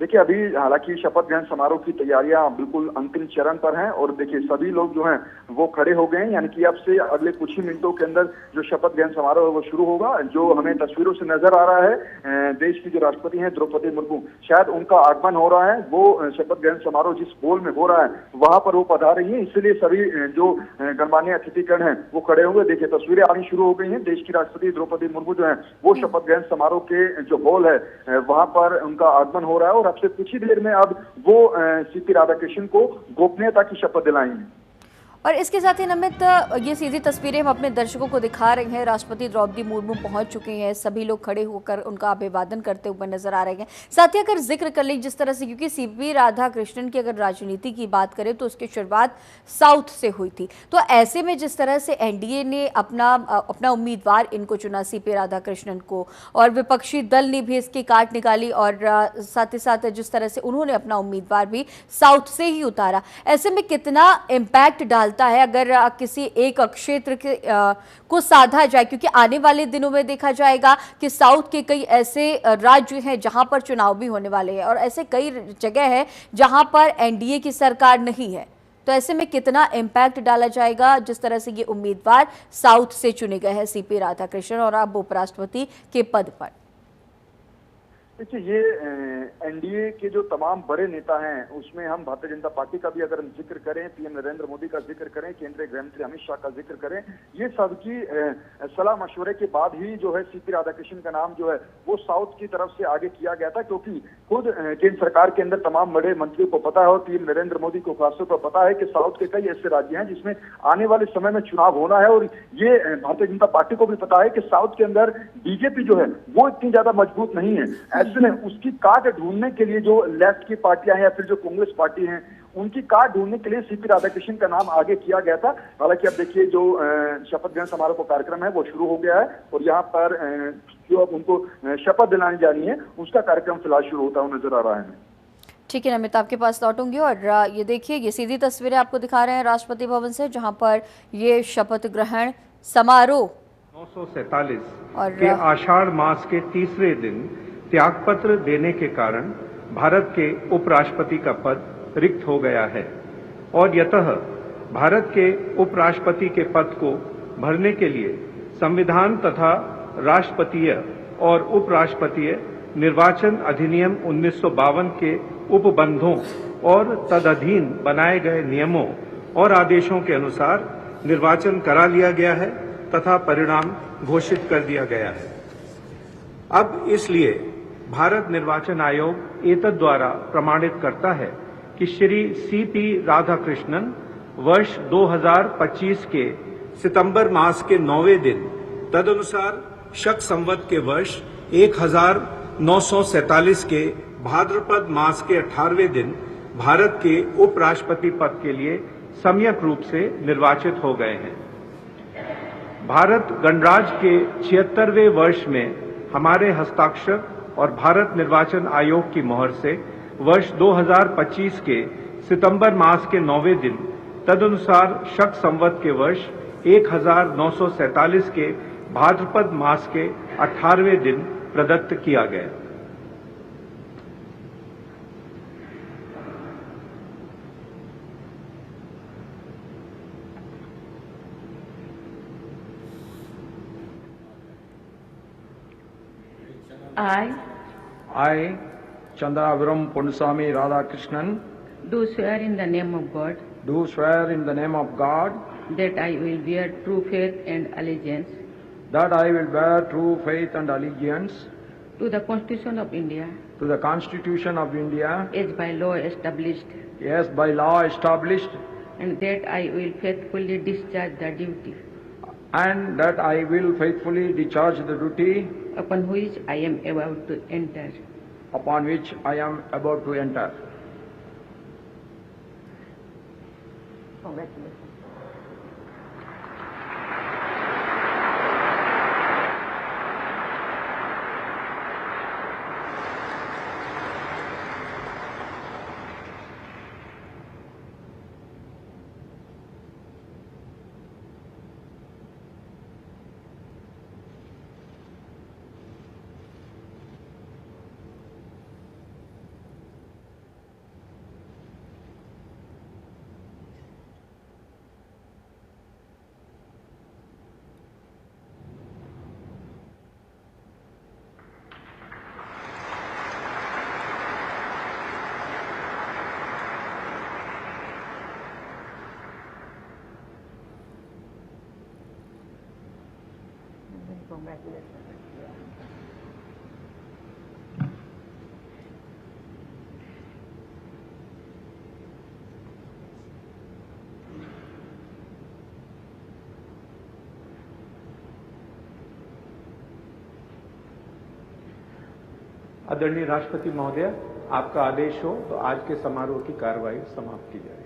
देखिए, अभी हालांकि शपथ ग्रहण समारोह की तैयारियां बिल्कुल अंतिम चरण पर हैं और देखिए सभी लोग जो हैं वो खड़े हो गए हैं, यानी कि अब से अगले कुछ ही मिनटों के अंदर जो शपथ ग्रहण समारोह है वो शुरू होगा। जो हमें तस्वीरों से नजर आ रहा है, देश की जो राष्ट्रपति हैं द्रौपदी मुर्मू, शायद उनका आगमन हो रहा है। वो शपथ ग्रहण समारोह जिस हॉल में हो रहा है वहां पर वो पधार रही है, इसलिए सभी जो गणमान्य अतिथिगण हैं वो खड़े हुए। देखिए तस्वीरें आनी शुरू हो गई हैं। देश की राष्ट्रपति द्रौपदी मुर्मू जो है वो शपथ ग्रहण समारोह के जो हॉल है वहां पर उनका आगमन हो रहा है और अब से कुछ ही देर में अब वो सीपी राधाकृष्णन को गोपनीयता की शपथ दिलाएंगे। और इसके साथ ही नमित, ये सीधी तस्वीरें हम अपने दर्शकों को दिखा रहे हैं। राष्ट्रपति द्रौपदी मुर्मू पहुंच चुके हैं, सभी लोग खड़े होकर उनका अभिवादन करते हुए नजर आ रहे हैं। साथ ही अगर जिक्र कर लें जिस तरह से, क्योंकि सीपी राधाकृष्णन की अगर राजनीति की बात करें तो उसकी शुरुआत साउथ से हुई थी, तो ऐसे में जिस तरह से एनडीए ने अपना उम्मीदवार इनको चुना, सीपी राधाकृष्णन को, और विपक्षी दल ने भी इसकी काट निकाली और साथ ही साथ जिस तरह से उन्होंने अपना उम्मीदवार भी साउथ से ही उतारा, ऐसे में कितना इम्पैक्ट डालता है अगर किसी एक क्षेत्र के को साधा जाए, क्योंकि आने वाले दिनों में देखा जाएगा कि साउथ के कई ऐसे राज्य हैं जहां पर चुनाव भी होने वाले हैं और ऐसे कई जगह है जहां पर एनडीए की सरकार नहीं है। तो ऐसे में कितना इम्पैक्ट डाला जाएगा जिस तरह से ये उम्मीदवार साउथ से चुने गए हैं सीपी राधाकृष्णन और अब उपराष्ट्रपति के पद पर। देखिए, ये एनडीए के जो तमाम बड़े नेता हैं उसमें हम भारतीय जनता पार्टी का भी अगर हम जिक्र करें, पीएम नरेंद्र मोदी का जिक्र करें, केंद्रीय गृह मंत्री अमित शाह का जिक्र करें, ये सबकी सलाह मशवरे के बाद ही जो है सीपी राधाकृष्णन का नाम जो है वो साउथ की तरफ से आगे किया गया था, क्योंकि खुद केंद्र सरकार के अंदर तमाम बड़े मंत्रियों को पता है और पीएम नरेंद्र मोदी को खासतौर पर पता है कि साउथ के कई ऐसे राज्य हैं जिसमें आने वाले समय में चुनाव होना है। और ये भारतीय जनता पार्टी को भी पता है कि साउथ के अंदर बीजेपी जो है वो इतनी ज्यादा मजबूत नहीं है। ऐसे में उसकी काट ढूंढने के लिए जो लेफ्ट की पार्टियां हैं या फिर जो कांग्रेस पार्टी हैं उनकी काट ढूंढने के लिए सीपी राधाकृष्णन का नाम आगे किया गया था। हालांकि अब देखिए जो शपथ ग्रहण समारोह का कार्यक्रम है वो शुरू हो गया है और यहाँ पर जो अब उनको शपथ दिलानी जानी है उसका कार्यक्रम फिलहाल शुरू होता हुआ नजर आ रहा है। ठीक है नमित, आपके पास लौटूंगी और ये देखिए ये सीधी तस्वीरें आपको दिखा रहे हैं राष्ट्रपति भवन से, जहां पर ये शपथ ग्रहण समारोह 947 और के आषाढ़ मास के तीसरे दिन त्यागपत्र देने के कारण भारत के उपराष्ट्रपति का पद रिक्त हो गया है और यतः भारत के उपराष्ट्रपति के पद को भरने के लिए संविधान तथा राष्ट्रपतीय और उपराष्ट्रपतीय निर्वाचन अधिनियम 1952 के उपबंधों और तदधीन बनाए गए नियमों और आदेशों के अनुसार निर्वाचन करा लिया गया है तथा परिणाम घोषित कर दिया गया है। अब इसलिए भारत निर्वाचन आयोग एतद द्वारा प्रमाणित करता है कि श्री सीपी राधाकृष्णन वर्ष 2025 के सितंबर मास के 9वें दिन तदनुसार शक संवत के वर्ष 1947 के भाद्रपद मास के 18वें दिन भारत के उपराष्ट्रपति पद के लिए सम्यक रूप से निर्वाचित हो गए हैं। भारत गणराज्य के 76वें वर्ष में हमारे हस्ताक्षर और भारत निर्वाचन आयोग की मोहर से वर्ष 2025 के सितंबर मास के 9वें दिन तदनुसार शक संवत के वर्ष 1947 के भाद्रपद मास के 18वें दिन प्रदत्त किया गया। I, Chandraviram Ponnusamy Radhakrishnan, do swear in the name of God do swear in the name of God that I will bear true faith and allegiance that I will bear true faith and allegiance to the Constitution of India to the Constitution of India as by law established, as by law established, and that I will faithfully discharge the duty and that I will faithfully discharge the duty upon which I am about to enter. upon which I am about to enter. Congratulations. आदरणीय राष्ट्रपति महोदय, आपका आदेश हो तो आज के समारोह की कार्रवाई समाप्त की जाए।